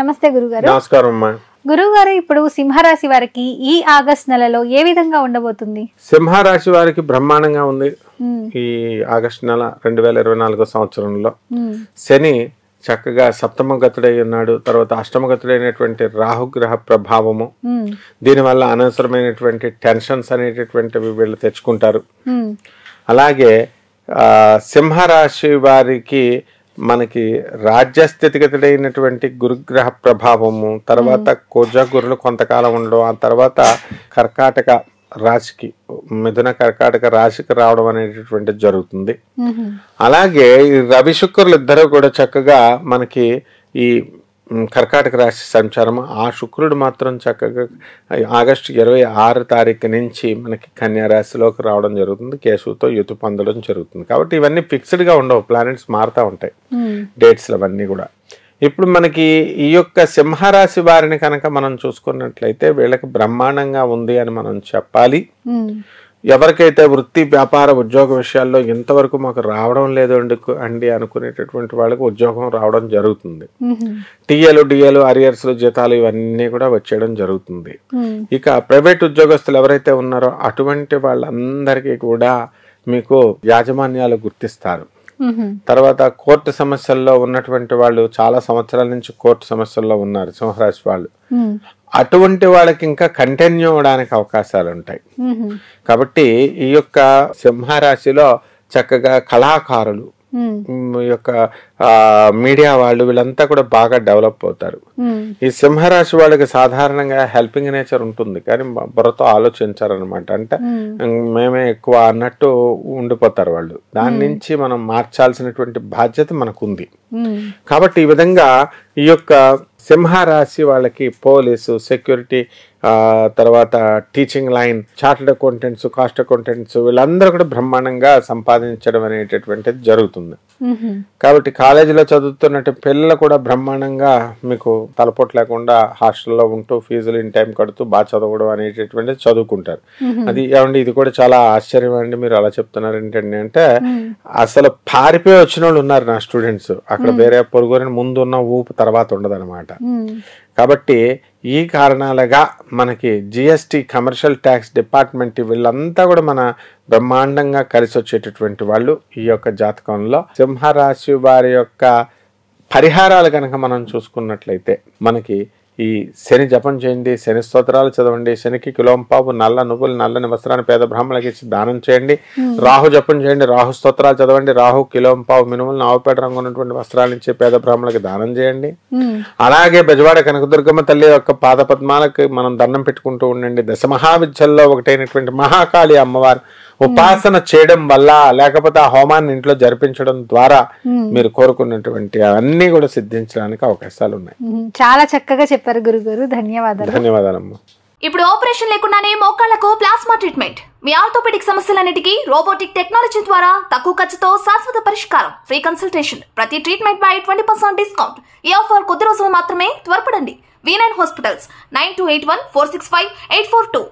నమస్తే గురుగారు. నమస్కారం అమ్మా. గురుగారు, ఇప్పుడు సింహరాశి వారికి ఈ ఆగస్ట్ నెలలో ఏ విధంగా ఉండబోతుంది? సింహరాశి వారికి బ్రహ్మాండంగా ఉంది. ఈ ఆగస్ట్ నెల 2024 సంవత్సరంలో శని చక్కగా సప్తమగతుడై ఉన్నాడు. తర్వాత అష్టమగతుడైనటువంటి రాహుగ్రహ ప్రభావము, దీనివల్ల అనవసరమైనటువంటి టెన్షన్స్ అనేటటువంటివి వీళ్ళు తెచ్చుకుంటారు. అలాగే సింహరాశి వారికి మనకి రాజ్యస్థితిగతుడైనటువంటి గురుగ్రహ ప్రభావము, తర్వాత కోజగురులు కొంతకాలం ఉండడం, ఆ తర్వాత కర్కాటక రాశికి, మిథున కర్కాటక రాశికి రావడం అనేటటువంటి జరుగుతుంది. అలాగే ఈ రవి శుక్రులు ఇద్దరు కూడా చక్కగా మనకి ఈ కర్కాటక రాశి సంచారం, ఆ శుక్రుడు మాత్రం చక్కగా ఆగస్టు 26 తారీఖు నుంచి మనకి కన్యా రాశిలోకి రావడం జరుగుతుంది. కేశవుతో యుతి పొందడం జరుగుతుంది. కాబట్టి ఇవన్నీ ఫిక్స్డ్గా ఉండవు, ప్లానెట్స్ మారుతూ ఉంటాయి డేట్స్లు అవన్నీ కూడా. ఇప్పుడు మనకి ఈ యొక్క సింహరాశి వారిని కనుక మనం చూసుకున్నట్లయితే వీళ్ళకి బ్రహ్మాండంగా ఉంది అని మనం చెప్పాలి. ఎవరికైతే వృత్తి వ్యాపార ఉద్యోగ విషయాల్లో ఇంతవరకు మాకు రావడం లేదు అండి అనుకునేటటువంటి వాళ్ళకి ఉద్యోగం రావడం జరుగుతుంది. టీఏలు అరియర్స్లు జీతాలు ఇవన్నీ కూడా వచ్చేయడం జరుగుతుంది. ఇక ప్రైవేట్ ఉద్యోగస్తులు ఎవరైతే ఉన్నారో అటువంటి వాళ్ళందరికీ కూడా మీకు యాజమాన్యాలు గుర్తిస్తారు. తర్వాత కోర్టు సమస్యల్లో ఉన్నటువంటి వాళ్ళు, చాలా సంవత్సరాల నుంచి కోర్టు సమస్యల్లో ఉన్నారు సింహరాశి వాళ్ళు, అటువంటి వాళ్ళకి ఇంకా కంటిన్యూ అవడానికి అవకాశాలు ఉంటాయి. కాబట్టి ఈ యొక్క సింహరాశిలో చక్కగా కళాకారులు, ఈ యొక్క మీడియా వాళ్ళు, వీళ్ళంతా కూడా బాగా డెవలప్ అవుతారు. ఈ సింహరాశి వాళ్ళకి సాధారణంగా హెల్పింగ్ నేచర్ ఉంటుంది, కానీ బుర్రతో ఆలోచించారనమాట. అంటే మేమే ఎక్కువ అన్నట్టు ఉండిపోతారు వాళ్ళు. దాని నుంచి మనం మార్చాల్సినటువంటి బాధ్యత మనకుంది. కాబట్టి ఈ విధంగా ఈ యొక్క సింహరాశి వాళ్ళకి పోలీసు, సెక్యూరిటీ, తర్వాత teaching line, chartered accountants, cost accountants, వీళ్ళందరూ కూడా బ్రహ్మాండంగా సంపాదించడం అనేటటువంటిది జరుగుతుంది. కాబట్టి కాలేజీలో చదువుతున్నట్టు పిల్లలు కూడా బ్రహ్మాండంగా మీకు తలపోటు లేకుండా హాస్టల్లో ఉంటూ ఫీజులు ఇన్ టైం కడుతూ బాగా చదవడం అనేటటువంటిది చదువుకుంటారు. అది ఏమండి, ఇది కూడా చాలా ఆశ్చర్యం అండి మీరు అలా చెప్తున్నారు ఏంటండి అంటే, అసలు పారిపోయి వచ్చిన వాళ్ళు ఉన్నారు నా స్టూడెంట్స్. అక్కడ వేరే పొరుగురిని ముందు ఉన్న ఊపు తర్వాత ఉండదు అనమాట. కాబట్టి ఈ కారణాలుగా మనకి జిఎస్టి, కమర్షియల్ ట్యాక్స్ డిపార్ట్మెంట్, వీళ్ళంతా కూడా మన బ్రహ్మాండంగా కలిసి వచ్చేటటువంటి వాళ్ళు. ఈ యొక్క జాతకంలో సింహరాశి వారి యొక్క పరిహారాలు కనుక మనం చూసుకున్నట్లయితే మనకి ఈ శని జపం చేయండి, శని స్తోత్రాలు చదవండి, శనికి కిలోంపావు నల్ల నువ్వులు నల్లని వస్త్రాన్ని పేద బ్రాహ్మణులకి ఇచ్చి దానం చేయండి, రాహు జపం చేయండి, రాహు స్తోత్రాలు చదవండి, రాహు కిలోంపావు మినుములు ఆవుపేట రంగు ఉన్నటువంటి వస్త్రాలు ఇచ్చి పేద బ్రాహ్మణులకి దానం చేయండి. అలాగే బెజవాడ కనకదుర్గమ్మ తల్లి యొక్క పాద పద్మాలకు మనం దండం పెట్టుకుంటూ ఉండండి. దశమహావిద్యల్లో ఒకటైనటువంటి మహాకాళి అమ్మవారు ఉపాసన చేయడం వల్ల, లేకపోతే ఆ హోమాన్ని ఇంట్లో జరిపించడం ద్వారా మీరు కోరుకున్నటువంటి అన్ని కూడా సిద్ధించడానికి అవకాశాలు ఉన్నాయి. చాలా చక్కగా చెప్పారు గురుగారు, ధన్యవాదాలు. ధన్యవాదాలమ్మా. ఇప్పుడు ఆపరేషన్ లేకుండానే మోకాళ్లకు ప్లాస్మా ట్రీట్మెంట్, మీ ఆర్థోపెడిక్ సమస్యలన్నిటికీ రోబోటిక్ టెక్నాలజీ ద్వారా తక్కువ ఖర్చుతో శాశ్వత పరిష్కారం, ఫ్రీ కన్సల్టేషన్, ప్రతి ట్రీట్మెంట్ పై 20% డిస్కౌంట్. ఈ ఆఫర్ కొద్ది రోజులు మాత్రమే, త్వరపడండి. V9 hospitals 9281465842.